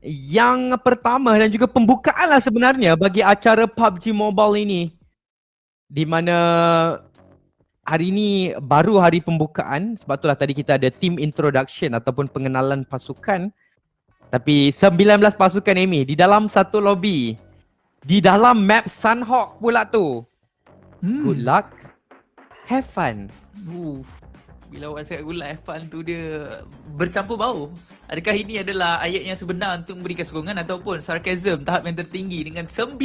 yang pertama dan juga pembukaan lah sebenarnya bagi acara PUBG Mobile ini, di mana hari ini baru hari pembukaan. Sebab itulah tadi kita ada team introduction ataupun pengenalan pasukan. Tapi 19 pasukan Amy di dalam satu lobby, di dalam map Sunhawk pula tu. Good luck, have fun. Bila awak cakap good luck, have fun tu dia bercampur bau. Adakah ini adalah ayat yang sebenar untuk memberikan sokongan ataupun sarkasm tahap yang tertinggi dengan 19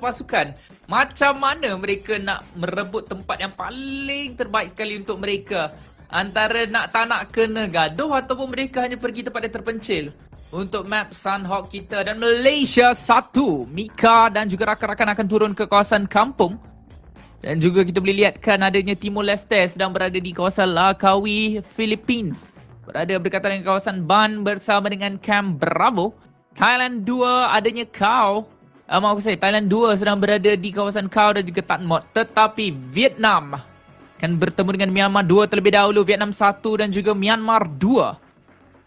pasukan? Macam mana mereka nak merebut tempat yang paling terbaik sekali untuk mereka? Antara tak nak kena gaduh ataupun mereka hanya pergi tempat yang terpencil? Untuk map Sunhawk kita dan Malaysia 1, Mika dan juga rakan-rakan akan turun ke kawasan kampung. Dan juga kita boleh lihatkan adanya Timor Leste sedang berada di kawasan Langkawi, Philippines. Berada berdekatan dengan kawasan Ban bersama dengan Camp Bravo. Thailand 2 adanya Kau. Thailand 2 sedang berada di kawasan Kau dan juga Tan Mot. Tetapi Vietnam akan bertemu dengan Myanmar 2 terlebih dahulu. Vietnam 1 dan juga Myanmar 2.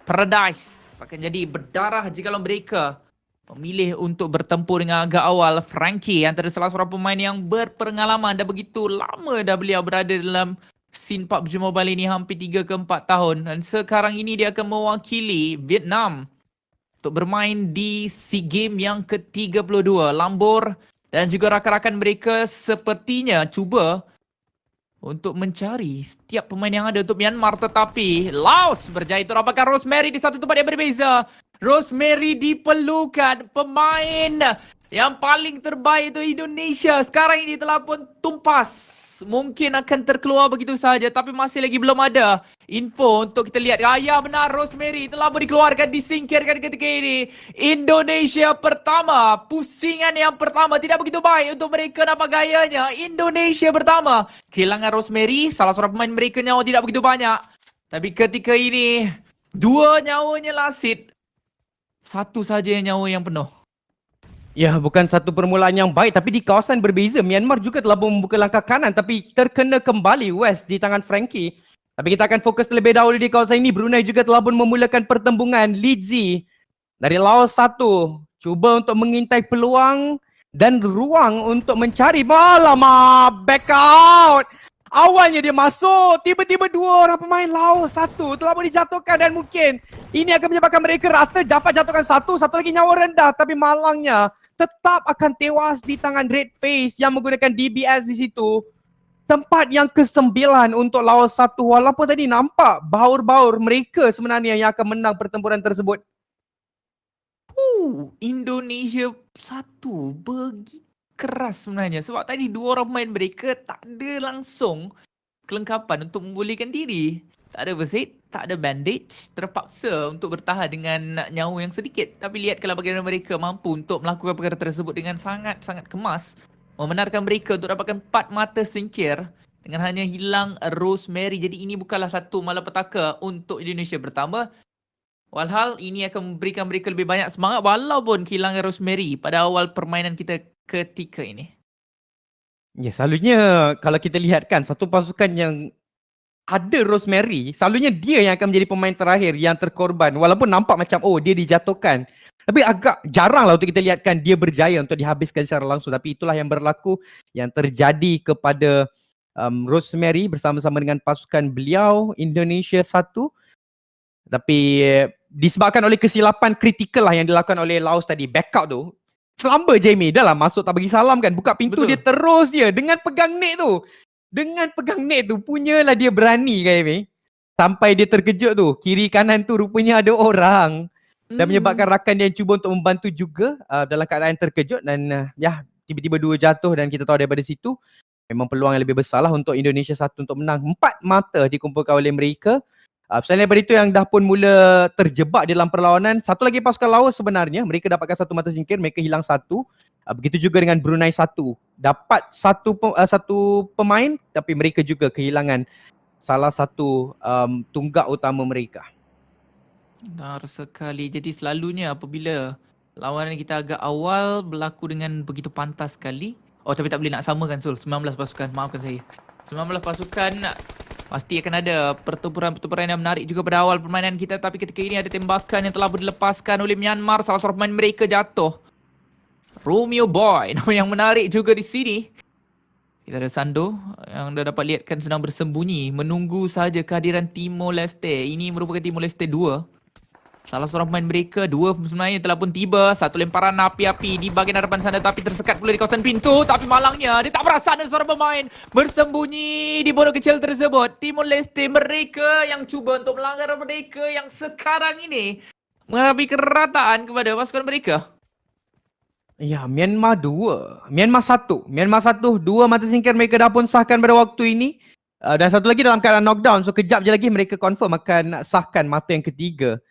Paradise akan jadi berdarah jikalau mereka memilih untuk bertempur dengan agak awal. Frankie antara salah seorang pemain yang berpengalaman dan begitu lama dah beliau berada dalam scene PUBG Mobile ini, hampir 3 ke 4 tahun. Dan sekarang ini dia akan mewakili Vietnam untuk bermain di SEA Games yang ke-32. Lambor dan juga rakan-rakan mereka sepertinya cuba untuk mencari setiap pemain yang ada untuk Myanmar, tetapi Laos berjaya untuk dapatkan Rosemary di satu tempat yang berbeza. Rosemary diperlukan, pemain yang paling terbaik untuk Indonesia sekarang ini telah pun tumpas. Mungkin akan terkeluar begitu saja, tapi masih lagi belum ada info untuk kita lihat. Ya benar, Rosemary telah pun dikeluarkan, disingkirkan ketika ini. Indonesia pertama, pusingan yang pertama tidak begitu baik untuk mereka nampak gayanya. Indonesia pertama, kehilangan Rosemary, salah seorang pemain mereka nyawa tidak begitu banyak. Tapi ketika ini, 2 nyawanya lasit, 1 saja yang nyawa yang penuh. Ya, bukan satu permulaan yang baik, tapi di kawasan berbeza. Myanmar juga telah membuka langkah kanan tapi terkena kembali West di tangan Frankie. Tapi kita akan fokus terlebih dahulu di kawasan ini. Brunei juga telah pun memulakan pertembungan. Lidzi dari Laos 1 cuba untuk mengintai peluang dan ruang untuk mencari. Alamak, back out. Awalnya dia masuk, tiba-tiba 2 orang pemain Laos 1 telah pun dijatuhkan dan mungkin ini akan menyebabkan mereka rasa dapat jatuhkan satu lagi nyawa rendah, tapi malangnya tetap akan tewas di tangan Red Face yang menggunakan DBS di situ. Tempat yang ke-9 untuk Laos 1, walaupun tadi nampak baur-baur mereka sebenarnya yang akan menang pertempuran tersebut. Indonesia 1 begitu keras sebenarnya sebab tadi 2 orang pemain mereka tak ada langsung kelengkapan untuk memulihkan diri. Tak ada first aid, tak ada bandage, terpaksa untuk bertahan dengan nyawa yang sedikit. Tapi lihat kalau bagaimana mereka mampu untuk melakukan perkara tersebut dengan sangat-sangat kemas. Membenarkan mereka untuk dapatkan 4 mata singkir dengan hanya hilang Rosemary. Jadi ini bukanlah satu malapetaka untuk Indonesia pertama. Walhal ini akan memberikan mereka lebih banyak semangat walaupun kehilangan Rosemary pada awal permainan kita ketika ini. Ya, selalunya kalau kita lihatkan satu pasukan yang ada Rosemary, selalunya dia yang akan menjadi pemain terakhir yang terkorban. Walaupun nampak macam dia dijatuhkan, tapi agak jarang lah untuk kita lihatkan dia berjaya untuk dihabiskan secara langsung. Tapi itulah yang berlaku, yang terjadi kepada Rosemary bersama-sama dengan pasukan beliau, Indonesia 1. Tapi disebabkan oleh kesilapan kritikal lah yang dilakukan oleh Laos tadi, backup tu. Selamba Jamie, dah lah masuk tak bagi salam kan, buka pintu. Betul. Dia terus dia dengan pegang net tu. Dengan pegang net tu, punyalah dia berani kan Jamie. Sampai dia terkejut tu, kiri kanan tu rupanya ada orang. Dan menyebabkan rakan dia yang cuba untuk membantu juga dalam keadaan terkejut. Dan tiba-tiba 2 jatuh dan kita tahu daripada situ memang peluang yang lebih besar lah untuk Indonesia 1 untuk menang. 4 mata dikumpulkan oleh mereka. Selain daripada itu yang dah pun mula terjebak dalam perlawanan, satu lagi pasukan Laos sebenarnya, mereka dapatkan 1 mata singkir, mereka hilang 1. Begitu juga dengan Brunei 1, dapat satu pemain tapi mereka juga kehilangan salah satu tunggak utama mereka. Benar sekali. Jadi selalunya apabila lawanan kita agak awal berlaku dengan begitu pantas sekali. Tapi tak boleh nak samakan Sul, 19 pasukan, maafkan saya. 19 pasukan Pasti akan ada pertempuran-pertempuran yang menarik juga pada awal permainan kita. Tapi ketika ini ada tembakan yang telah dilepaskan oleh Myanmar. Salah seorang pemain mereka jatuh. Romeo Boy, nama yang menarik juga di sini. Kita ada Sando yang dah dapat lihatkan sedang bersembunyi. Menunggu sahaja kehadiran Timor Leste. Ini merupakan Timor Leste 2. Salah seorang pemain mereka, dua sebenarnya telah pun tiba. Satu lemparan api-api di bahagian hadapan sana tapi tersekat pula di kawasan pintu. Tapi malangnya dia tak perasan ada seorang pemain bersembunyi di bola kecil tersebut. Timor Leste mereka yang cuba untuk melanggar mereka yang sekarang ini menghadapi kerataan kepada pasukan mereka. Ya, Myanmar 2. Myanmar 1. Myanmar 1, 2 mata singkir mereka dah pun sahkan pada waktu ini. Dan satu lagi dalam keadaan knockdown. So kejap je lagi mereka confirm akan sahkan mata yang ketiga.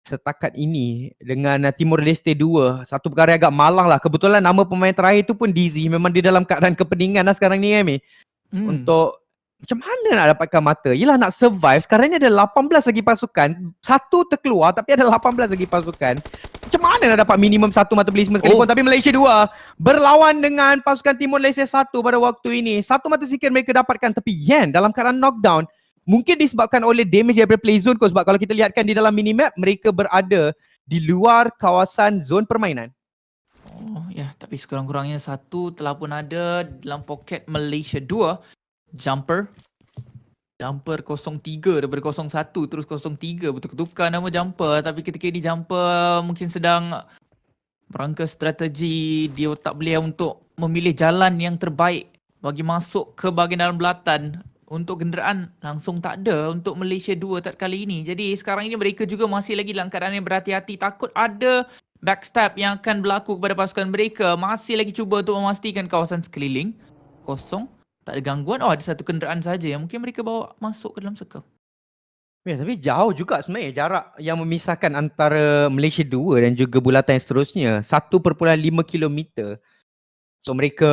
Setakat ini dengan Timor Leste 2, satu perkara agak malang lah. Kebetulan nama pemain terakhir tu pun Dizzy. Memang dia dalam keadaan kepeningan lah sekarang ni, Amy. Untuk macam mana nak dapatkan mata? Yelah nak survive. Sekarang ni ada 18 lagi pasukan. Satu terkeluar tapi ada 18 lagi pasukan. Macam mana nak dapat minimum satu mata belisma sekalipun? Tapi Malaysia 2 berlawan dengan pasukan Timor Leste 1 pada waktu ini. Satu mata singkir mereka dapatkan tapi Yen dalam keadaan knockdown. Mungkin disebabkan oleh damage daripada play zone kot. Sebab kalau kita lihatkan di dalam minimap, mereka berada di luar kawasan zon permainan. Oh ya, tapi sekurang-kurangnya satu telah pun ada dalam poket Malaysia 2. Jumper 03 daripada 01 terus 03. Bertukar-tukar nama Jumper. Tapi ketika ini Jumper mungkin sedang merangka strategi dia otak beliau untuk memilih jalan yang terbaik bagi masuk ke bahagian dalam belatan. Untuk kenderaan langsung tak ada untuk Malaysia 2 tak kali ini. Jadi sekarang ini mereka juga masih lagi dalam keadaan yang berhati-hati. Takut ada backstab yang akan berlaku kepada pasukan mereka. Masih lagi cuba untuk memastikan kawasan sekeliling kosong. Tak ada gangguan. Oh, ada satu kenderaan saja yang mungkin mereka bawa masuk ke dalam circle. Ya, tapi jauh juga sebenarnya jarak yang memisahkan antara Malaysia 2 dan juga bulatan yang seterusnya. 1.5 kilometer. So mereka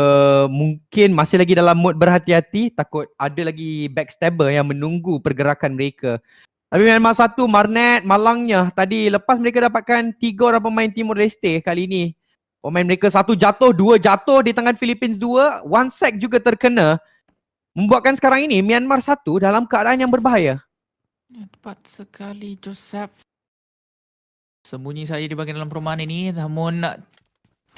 mungkin masih lagi dalam mood berhati-hati, takut ada lagi backstabber yang menunggu pergerakan mereka. Tapi Myanmar 1, Marnet, malangnya tadi lepas mereka dapatkan 3 orang pemain Timor Leste kali ini. Pemain mereka 1 jatuh, 2 jatuh di tangan Philippines 2, 1 sack juga terkena. Membuatkan sekarang ini Myanmar 1 dalam keadaan yang berbahaya. Ya, tepat sekali Joseph. Sembunyi saja di bahagian dalam perumahan ini, namun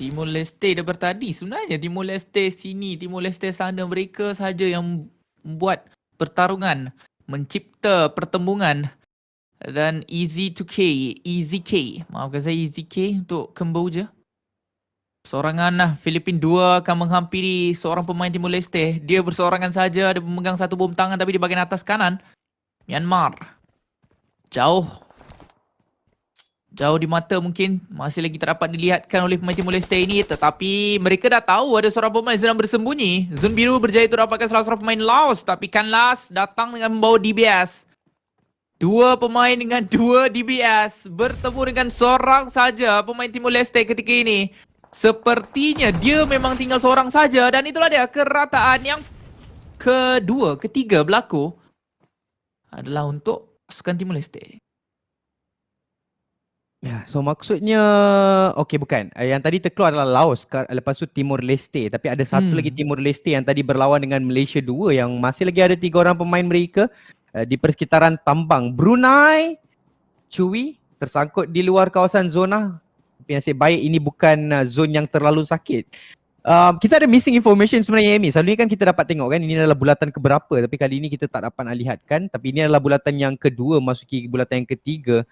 Timor Leste daripada tadi sebenarnya Timor Leste sini, Timor Leste sana mereka sahaja yang membuat pertarungan, mencipta pertembungan. Dan Easy K, maafkan saya Easy K untuk Kamboja. Seorangan lah, Filipin 2 akan menghampiri seorang pemain Timor Leste. Dia berseorangan saja, dia memegang satu bom tangan tapi di bahagian atas kanan. Myanmar. Jauh di mata mungkin masih lagi tak dapat dilihatkan oleh pemain Timor Leste ini, tetapi mereka dah tahu ada seorang pemain sedang bersembunyi. Zon biru berjaya untuk dapatkan salah seorang pemain Laos, tapi Kanlas datang dengan membawa DBS. 2 pemain dengan 2 DBS bertemu dengan seorang saja pemain Timor Leste ketika ini. Sepertinya dia memang tinggal seorang saja dan itulah dia kerataan yang ketiga berlaku adalah untuk pasukan Timor Leste. Ya, so maksudnya okey bukan. Yang tadi terkeluar adalah Laos, lepas tu Timor Leste, tapi ada satu lagi Timor Leste yang tadi berlawan dengan Malaysia 2 yang masih lagi ada 3 orang pemain mereka di persekitaran tambang. Brunei Chui tersangkut di luar kawasan zona. Tapi nasib baik ini bukan zon yang terlalu sakit. Kita ada missing information sebenarnya, Amy. Selalunya kan kita dapat tengok kan ini adalah bulatan keberapa, tapi kali ini kita tak dapat nak lihatkan. Tapi ini adalah bulatan yang kedua masuki bulatan yang ketiga.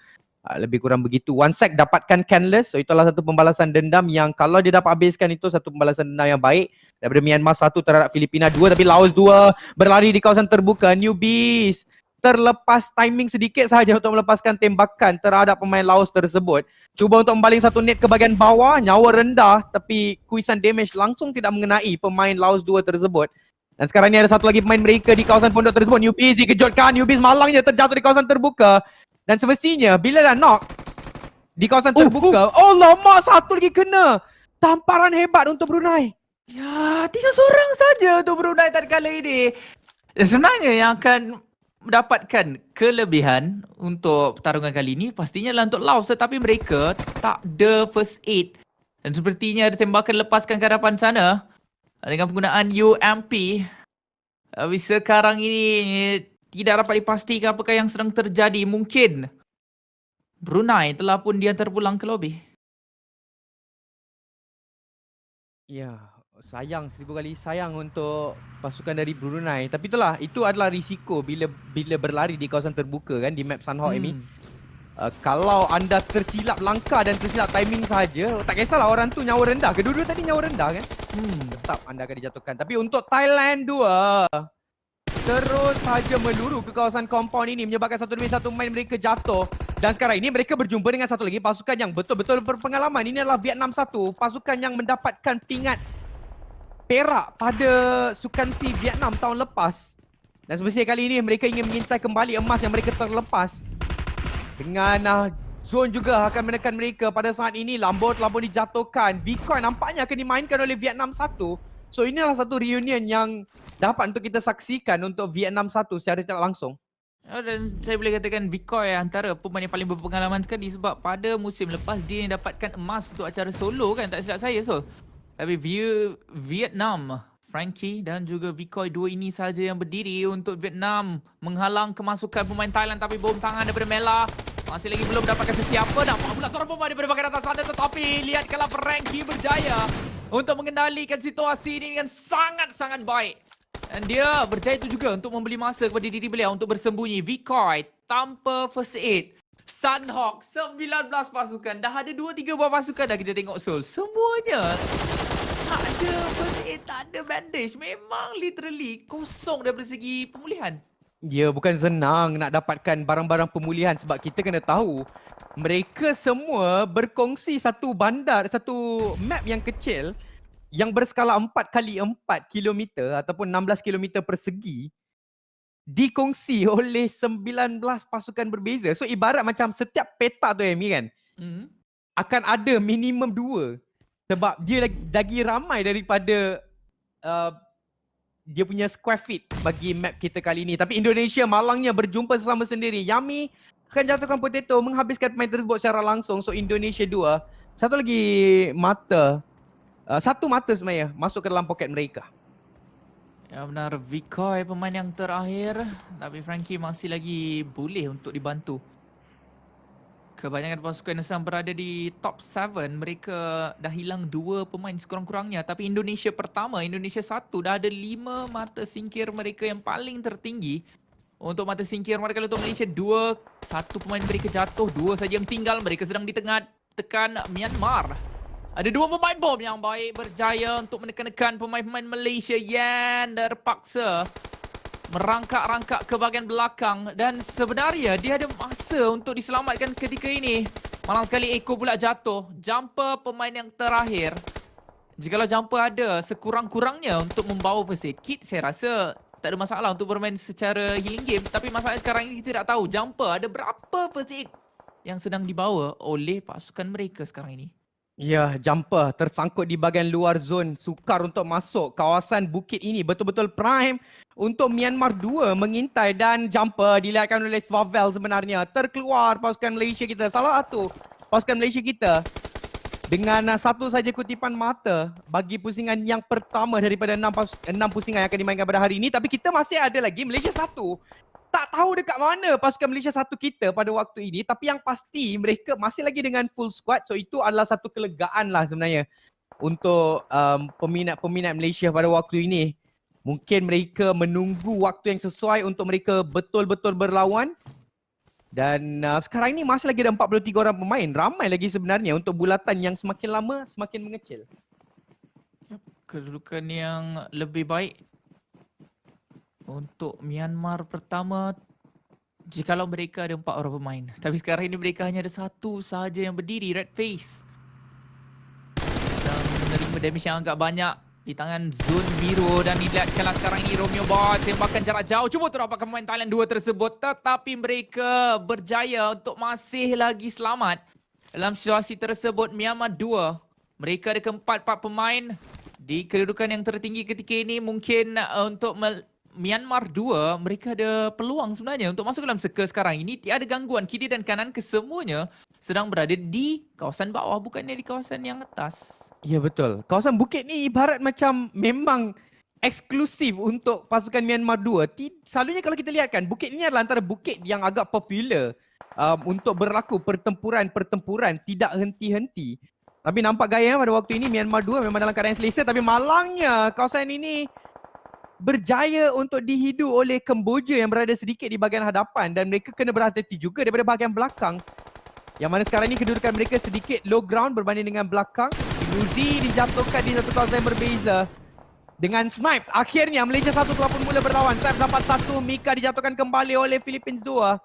Lebih kurang begitu. 1 sack dapatkan Canless. So itulah satu pembalasan dendam yang kalau dia dapat habiskan itu satu pembalasan dendam yang baik. Daripada Myanmar 1 terhadap Filipina 2. Tapi Laos 2 berlari di kawasan terbuka. Newbies terlepas timing sedikit sahaja untuk melepaskan tembakan terhadap pemain Laos tersebut. Cuba untuk membaling satu net ke bahagian bawah. Nyawa rendah tapi kuisan damage langsung tidak mengenai pemain Laos 2 tersebut. Dan sekarang ni ada satu lagi pemain mereka di kawasan pondok tersebut. Newbies dikejutkan. Newbies malangnya terjatuh di kawasan terbuka. Dan semestinya bila dah knock di kawasan terbuka, oh lama satu lagi kena. Tamparan hebat untuk Brunei. Ya, tinggal seorang saja untuk Brunei tatkala ini. Sebenarnya yang akan mendapatkan kelebihan untuk pertarungan kali ini pastinya adalah untuk Laos, tetapi mereka tak ada first aid. Dan sepertinya ada tembakan lepaskan ke hadapan sana dengan penggunaan UMP. Tapi sekarang ini Tidak dapat dipastikan apakah yang sedang terjadi. Mungkin Brunei telah pun dia terpulang ke lobi. Ya, sayang, 1000 kali sayang untuk pasukan dari Brunei. Tapi itulah, itu adalah risiko bila berlari di kawasan terbuka kan, di map Sunhawk ini. Kalau anda tersilap langkah dan tersilap timing saja, tak kisahlah orang tu nyawa rendah. Kedua-dua tadi nyawa rendah kan, tetap anda akan dijatuhkan. Tapi untuk Thailand 2, terus saja meluru ke kawasan compound ini, menyebabkan satu demi satu main mereka jatuh. Dan sekarang ini mereka berjumpa dengan satu lagi pasukan yang betul-betul berpengalaman. Ini adalah Vietnam 1, pasukan yang mendapatkan pingat perak pada Sukan C Vietnam tahun lepas. Dan semestinya kali ini mereka ingin mengintai kembali emas yang mereka terlepas. Dengan Zone juga akan menekan mereka pada saat ini. Lambot dijatuhkan. Vikoi nampaknya akan dimainkan oleh Vietnam 1. So inilah satu reunion yang dapat untuk kita saksikan untuk Vietnam 1 secara tidak langsung. Dan saya boleh katakan Vikoi antara pemain yang paling berpengalaman sekali sebab pada musim lepas dia yang dapatkan emas untuk acara solo kan, tak silap saya so. Tapi Vietnam, Frankie dan juga Vikoi, dua ini saja yang berdiri untuk Vietnam menghalang kemasukan pemain Thailand. Tapi bom tangan daripada Mela masih lagi belum dapatkan sesiapa. Nampak pula seorang pemain daripada bahagian atas sana, tetapi lihat kalau Frankie berjaya untuk mengendalikan situasi ini dengan sangat-sangat baik. Dan dia berjaya itu juga untuk membeli masa kepada diri beliau untuk bersembunyi. Vikoi tanpa first aid. Sunhawk 19 pasukan. Dah ada 2-3 buah pasukan dah kita tengok Sol. Semuanya tak ada first aid, tak ada bandage. Memang literally kosong daripada segi pemulihan. Ya, bukan senang nak dapatkan barang-barang pemulihan sebab kita kena tahu mereka semua berkongsi satu bandar, satu map yang kecil yang berskala 4x4 kilometer ataupun 16 kilometer persegi dikongsi oleh 19 pasukan berbeza. So ibarat macam setiap peta tu Amy kan, akan ada minimum 2 sebab dia lagi ramai daripada dia punya square feet bagi map kita kali ini. Tapi Indonesia malangnya berjumpa sesama sendiri. Yami akan jatuhkan Potato, menghabiskan pemain tersebut secara langsung. So Indonesia 2, satu lagi mata, satu mata sebenarnya masuk ke dalam poket mereka. Ya benar, Vikoi pemain yang terakhir. Tapi Frankie masih lagi boleh untuk dibantu. Kebanyakan pasukan yang sedang berada di top 7, mereka dah hilang 2 pemain sekurang-kurangnya. Tapi Indonesia pertama, Indonesia 1 dah ada 5 mata singkir mereka yang paling tertinggi. Untuk mata singkir mereka untuk Malaysia 2, 1 pemain mereka jatuh, 2 saja yang tinggal. Mereka sedang di tengah tekan Myanmar. Ada 2 pemain bom yang baik berjaya untuk menekan-nekan pemain-pemain Malaysia yang terpaksa merangkak-rangkak ke bahagian belakang. Dan sebenarnya dia ada masa untuk diselamatkan ketika ini. Malang sekali Eko pula jatuh. Jumper pemain yang terakhir. Jikalau jumper ada sekurang-kurangnya untuk membawa first aid kit, saya rasa tak ada masalah untuk bermain secara healing game. Tapi masalahnya sekarang ini kita tak tahu jumper ada berapa first aid yang sedang dibawa oleh pasukan mereka sekarang ini. Ya, jumper tersangkut di bahagian luar zon, sukar untuk masuk kawasan bukit ini. Betul-betul prime untuk Myanmar 2 mengintai dan jumper dilihatkan oleh Swavel sebenarnya. Terkeluar pasukan Malaysia kita, salah satu pasukan Malaysia kita dengan satu saja kutipan mata bagi pusingan yang pertama daripada 6 pusingan yang akan dimainkan pada hari ini. Tapi kita masih ada lagi Malaysia 1. Tak tahu dekat mana pasukan Malaysia 1 kita pada waktu ini, tapi yang pasti mereka masih lagi dengan full squad. So itu adalah satu kelegaan lah sebenarnya untuk peminat-peminat Malaysia pada waktu ini. Mungkin mereka menunggu waktu yang sesuai untuk mereka betul-betul berlawan. Dan sekarang ini masih lagi ada 43 orang pemain. Ramai lagi sebenarnya untuk bulatan yang semakin lama semakin mengecil. Kedudukan yang lebih baik untuk Myanmar pertama, jikalau mereka ada 4 orang pemain. Tapi sekarang ini mereka hanya ada 1 sahaja yang berdiri, Red Face. Dan menerima damage yang agak banyak di tangan Zone Biru. Dan dilihatkanlah sekarang ini Romeo Bot tembakan jarak jauh. Cuba terdapatkan pemain Thailand 2 tersebut. Tetapi mereka berjaya untuk masih lagi selamat. Dalam situasi tersebut, Myanmar 2, mereka ada keempat 4 pemain di kedudukan yang tertinggi ketika ini. Mungkin untuk Myanmar 2, mereka ada peluang sebenarnya untuk masuk dalam circle sekarang ini. Tiada gangguan kiri dan kanan, kesemuanya sedang berada di kawasan bawah, bukannya di kawasan yang atas. Ya betul. Kawasan bukit ni ibarat macam memang eksklusif untuk pasukan Myanmar 2. Selalunya kalau kita lihat kan, bukit ini adalah antara bukit yang agak popular untuk berlaku pertempuran tidak henti-henti. Tapi nampak gaya pada waktu ini Myanmar 2 memang dalam keadaan selesa, tapi malangnya kawasan ini berjaya untuk dihidu oleh Kemboja yang berada sedikit di bahagian hadapan, dan mereka kena berhati-hati juga daripada bahagian belakang. Yang mana sekarang ini kedudukan mereka sedikit low ground berbanding dengan belakang. Ilusi dijatuhkan di satu kawasan yang berbeza. Dengan Snipes, akhirnya Malaysia 1 telah pun mula berlawan. Snipes dapat 1, Mika dijatuhkan kembali oleh Philippines 2.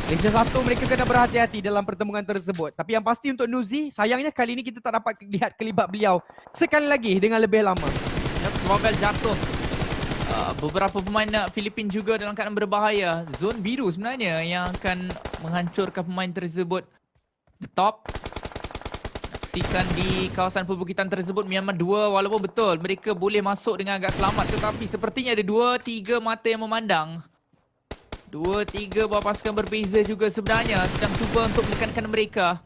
Malaysia 1, mereka kena berhati-hati dalam pertemuan tersebut. Tapi yang pasti untuk Nuzi, sayangnya kali ini kita tak dapat lihat kelibat beliau sekali lagi dengan lebih lama. Mobile jatuh. Beberapa pemain Filipin juga dalam keadaan berbahaya. Zon biru sebenarnya yang akan menghancurkan pemain tersebut. The top. Saksikan di kawasan perbukitan tersebut Myanmar 2, walaupun betul mereka boleh masuk dengan agak selamat, tetapi sepertinya ada 2-3 mata yang memandang. 2-3 buah pasukan berbeza juga sebenarnya sedang cuba untuk menekankan mereka.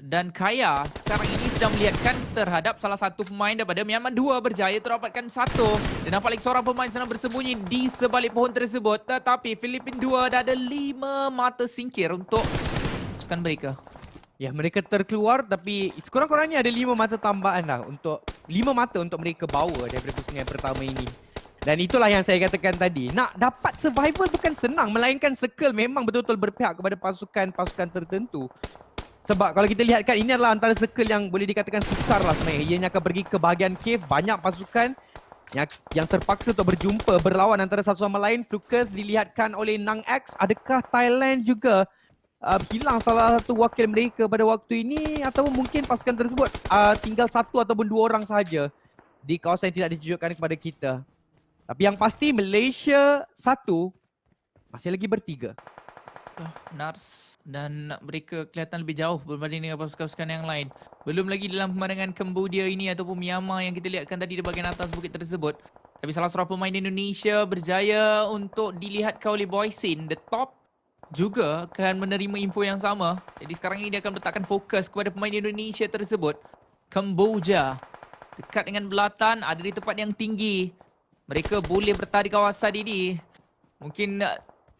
Dan Kaya sekarang ini sedang melihatkan terhadap salah satu pemain daripada Myanmar 2 berjaya terdapatkan 1. Dan nampak lagi seorang pemain sedang bersembunyi di sebalik pohon tersebut. Tetapi Filipin 2 dah ada 5 mata singkir untuk pasukan mereka. Ya, mereka terkeluar, tapi sekurang-kurangnya ada 5 mata tambahan lah untuk 5 mata untuk mereka bawa daripada pusingan pertama ini. Dan itulah yang saya katakan tadi. Nak dapat survival bukan senang, melainkan Circle memang betul-betul berpihak kepada pasukan-pasukan tertentu. Sebab kalau kita lihat kan, ini adalah antara Circle yang boleh dikatakan sukar lah sebenarnya. Ianya akan pergi ke bahagian cave, banyak pasukan yang terpaksa untuk berjumpa, berlawan antara satu sama lain. Flukus dilihatkan oleh Nang X. Adakah Thailand juga hilang salah satu wakil mereka pada waktu ini, atau mungkin pasukan tersebut tinggal 1 ataupun 2 orang sahaja di kawasan yang tidak ditunjukkan kepada kita. Tapi yang pasti Malaysia 1 masih lagi bertiga. Nars dan mereka kelihatan lebih jauh berbanding dengan pasukan-pasukan yang lain. Belum lagi dalam pemandangan Cambodia ini ataupun Myanmar yang kita lihatkan tadi di bahagian atas bukit tersebut. Tapi salah seorang pemain Indonesia berjaya untuk dilihatkan oleh Boysin. The top juga akan menerima info yang sama. Jadi sekarang ini dia akan letakkan fokus kepada pemain Indonesia tersebut. Kemboja dekat dengan belatan, ada di tempat yang tinggi. Mereka boleh bertahan di kawasan ini. Mungkin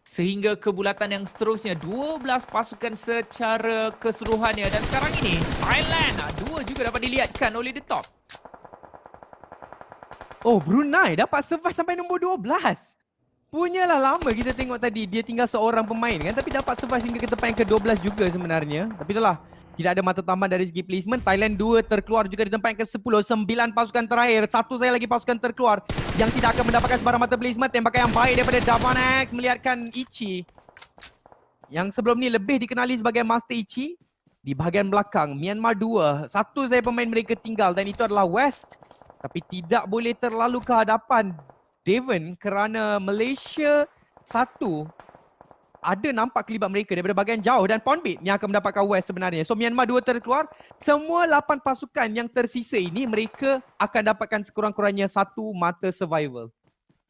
sehingga ke bulatan yang seterusnya. 12 pasukan secara keseluruhannya. Dan sekarang ini Thailand 2 juga dapat dilihatkan oleh The Top. Oh, Brunei dapat survive sampai nombor 12. Punyalah lama kita tengok tadi dia tinggal seorang pemain kan, tapi dapat survive hingga ke tempat yang ke-12 juga sebenarnya. Tapi itulah, tidak ada mata tambahan dari segi placement. Thailand 2 terkeluar juga di tempat yang ke-10. 9 pasukan terakhir. 1 saya lagi pasukan terkeluar yang tidak akan mendapatkan sebarang mata placement. Tembakan yang baik daripada Davan X melihatkan Ichi, yang sebelum ni lebih dikenali sebagai Master Ichi. Di bahagian belakang Myanmar 2, 1 saya pemain mereka tinggal, dan itu adalah West. Tapi tidak boleh terlalu ke hadapan Devon kerana Malaysia 1 ada nampak kelibat mereka daripada bahagian jauh, dan Ponbit yang akan mendapatkan West sebenarnya. So Myanmar 2 terkeluar. Semua 8 pasukan yang tersisa ini mereka akan dapatkan sekurang-kurangnya 1 mata survival.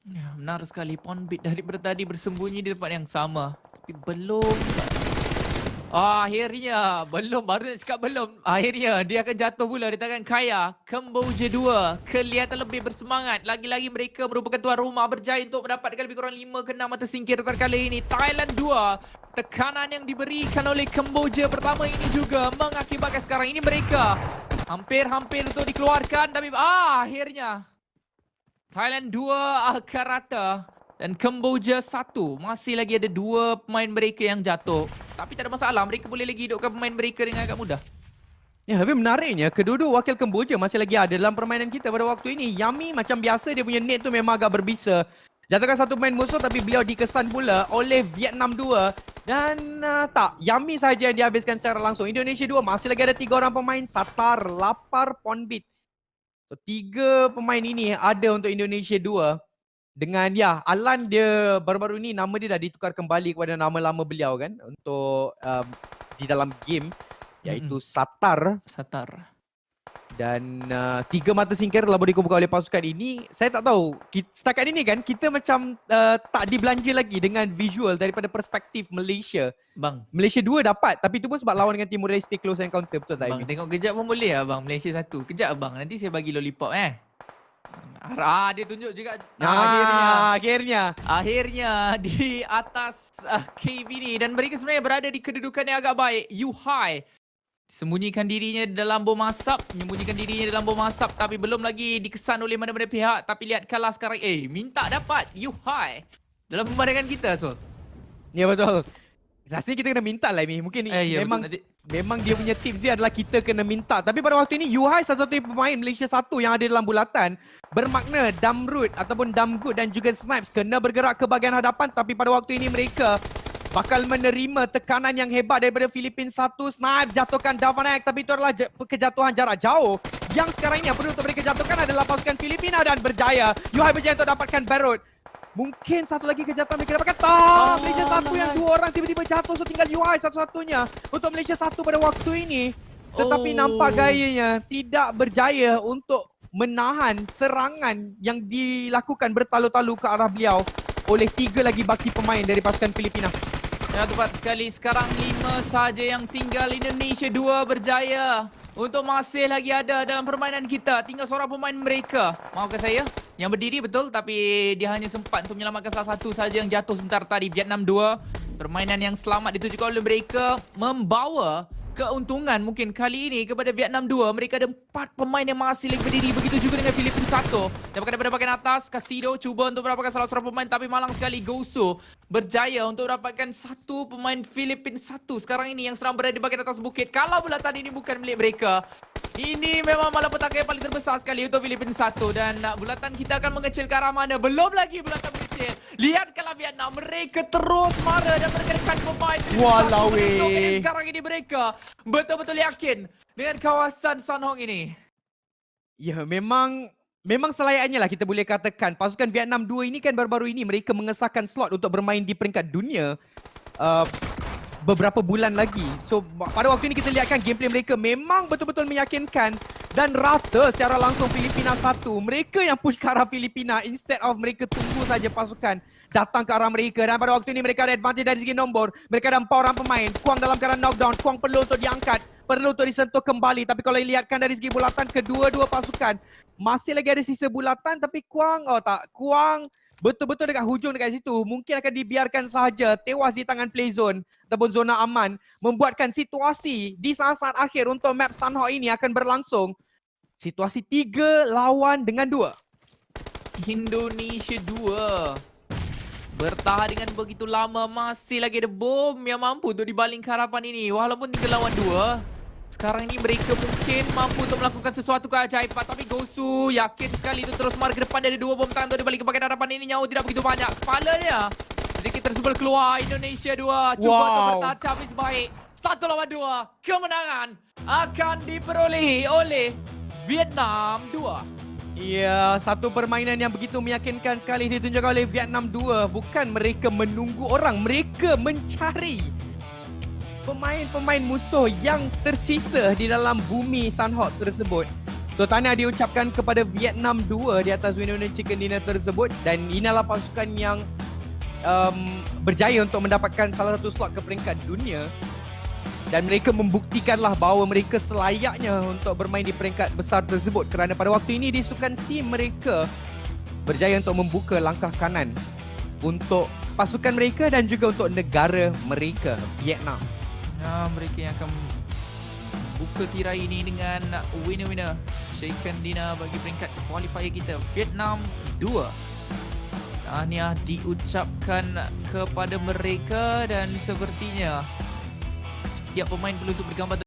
Ya, benar sekali. Ponbit daripada tadi bersembunyi di tempat yang sama. Tapi belum. Akhirnya, baru nak cakap belum. Akhirnya, dia akan jatuh pula di tangan Kaya. Kemboja 2 kelihatan lebih bersemangat. Lagi-lagi mereka merupakan tuan rumah, berjaya untuk mendapatkan lebih kurang 5 ke 6 mata singkir terkali ini. Thailand 2, tekanan yang diberikan oleh Kemboja pertama ini juga mengakibatkan sekarang ini mereka hampir-hampir untuk dikeluarkan. Tapi akhirnya, Thailand 2 akan rata. Dan Kemboja 1, masih lagi ada 2 pemain mereka yang jatuh. Tapi tak ada masalah, mereka boleh lagi hidupkan pemain mereka dengan agak mudah. Ya, tapi menariknya, kedua-dua wakil Kemboja masih lagi ada dalam permainan kita pada waktu ini. Yami macam biasa, dia punya net tu memang agak berbisa. Jatuhkan 1 pemain musuh, tapi beliau dikesan pula oleh Vietnam 2. Dan tak, Yami sahaja yang dihabiskan secara langsung. Indonesia 2 masih lagi ada 3 orang pemain. Satar, Lapar, Ponbit. So 3 pemain ini ada untuk Indonesia 2. Dengan Alan, dia baru-baru ni nama dia dah ditukar kembali kepada nama lama beliau kan, untuk di dalam game, iaitu Satar. Dan 3 mata singkir telah boleh dikumpulkan oleh pasukan ini. Saya tak tahu, setakat ini kan kita macam tak dibelanja lagi dengan visual daripada perspektif Malaysia. Bang, Malaysia 2 dapat, tapi itu pun sebab lawan dengan Timor Leste close encounter, betul tak? Bang, tengok kejap pun boleh lah bang, Malaysia 1. Kejap bang, nanti saya bagi lollipop Dia tunjuk juga akhirnya Akhirnya. di atas cave ini dan mereka sebenarnya berada di kedudukan yang agak baik. Yuhai sembunyikan dirinya dalam bom asap, tapi belum lagi dikesan oleh mana-mana pihak. Tapi lihat kalah sekarang. Minta dapat Yuhai dalam pemandangan kita, Sol. Ya betul. Rasanya kita kena minta lah Mi. Mungkin memang dia punya tips dia adalah kita kena minta. Tapi pada waktu ini Yuhai satu-satunya pemain Malaysia 1 yang ada dalam bulatan. Bermakna Damrut ataupun Damgut dan juga Snipes kena bergerak ke bahagian hadapan. Tapi pada waktu ini mereka bakal menerima tekanan yang hebat daripada Filipina 1. Snipes jatuhkan Davanek, tapi itu adalah kejatuhan jarak jauh. Yang sekarang ini yang perlu untuk mereka jatuhkan adalah pasukan Filipina dan berjaya. Yuhai berjaya untuk dapatkan Barut. Mungkin satu lagi kejatuhan mereka dapatkan. Malaysia 1 yang 2 orang tiba-tiba jatuh. So tinggal Yuhai satu-satunya untuk Malaysia 1 pada waktu ini. Tetapi nampak gayanya tidak berjaya untuk menahan serangan yang dilakukan bertalu-talu ke arah beliau oleh 3 lagi baki pemain dari pasukan Filipina. Ya, tepat sekali. Sekarang 5 saja yang tinggal. Indonesia 2 berjaya untuk masih lagi ada dalam permainan kita. Tinggal seorang pemain mereka. Maafkan saya, yang berdiri betul, tapi dia hanya sempat untuk menyelamatkan salah satu saja yang jatuh sebentar tadi. Vietnam 2. Permainan yang selamat ditujukan oleh mereka membawa keuntungan mungkin kali ini kepada Vietnam 2. Mereka ada 4 pemain yang masih lagi berdiri. Begitu juga dengan Filipina 1. Dapatkan daripada bahagian atas. Casido cuba untuk mendapatkan salah seorang pemain, tapi malang sekali Goso berjaya untuk mendapatkan satu pemain Filipina 1 sekarang ini yang sedang berada di bahagian atas bukit. Kalau bulatan ini bukan milik mereka, ini memang malapetaka yang paling terbesar sekali untuk Filipina 1. Dan bulatan kita akan mengecil ke arah mana? Belum lagi bulatan mengecil. Lihat kalau Vietnam, mereka terus marah dan menekan pemain Walau sekarang ini mereka betul-betul yakin dengan kawasan Sanhok ini. Ya, memang selayaknya lah kita boleh katakan pasukan Vietnam 2 ini kan baru-baru ini mereka mengesahkan slot untuk bermain di peringkat dunia beberapa bulan lagi. So pada waktu ini kita lihatkan gameplay mereka memang betul-betul meyakinkan dan rata secara langsung Filipina 1. Mereka yang push ke arah Filipina instead of mereka tunggu saja pasukan datang ke arah mereka. Dan pada waktu ini mereka ada advantage dari segi nombor. Mereka ada 4 orang pemain. Kuang dalam keadaan knockdown. Kuang perlu untuk diangkat, perlu untuk disentuh kembali. Tapi kalau dilihatkan dari segi bulatan, kedua-dua pasukan masih lagi ada sisa bulatan. Tapi Kuang betul-betul dekat hujung dekat situ. Mungkin akan dibiarkan sahaja tewas di tangan play zone ataupun zona aman. Membuatkan situasi di saat-saat akhir untuk map Sanhok ini akan berlangsung. Situasi 3 lawan dengan 2. Indonesia 2 bertahan dengan begitu lama. Masih lagi ada bom yang mampu untuk dibaling ke harapan ini. Walaupun 3 lawan 2, sekarang ini mereka mungkin mampu untuk melakukan sesuatu keajaiban. Tapi Gosu yakin sekali itu terus marah ke depan. Dari 2 bom tangan untuk dibalik ke bagian harapan ini. Nyawa tidak begitu banyak. Kepalanya sedikit tersebel keluar. Indonesia 2 cuba untuk bertahan habis baik. 1 lawan 2. Kemenangan akan diperolehi oleh Vietnam 2. Ya, satu permainan yang begitu meyakinkan sekali ditunjukkan oleh Vietnam 2. Bukan mereka menunggu orang, mereka mencari pemain-pemain musuh yang tersisa di dalam bumi Sanhok tersebut. Tahniah diucapkan kepada Vietnam 2 di atas win-win chicken dinner tersebut. Dan inilah pasukan yang berjaya untuk mendapatkan salah satu slot ke peringkat dunia. Dan mereka membuktikanlah bahawa mereka selayaknya untuk bermain di peringkat besar tersebut. Kerana pada waktu ini di Sukan C mereka berjaya untuk membuka langkah kanan untuk pasukan mereka dan juga untuk negara mereka, Vietnam. Ya, mereka yang akan buka tirai ini dengan winner-winner chicken dinner bagi peringkat qualifier kita. Vietnam 2. Tahniah diucapkan kepada mereka dan sepertinya setiap pemain perlu untuk bergambar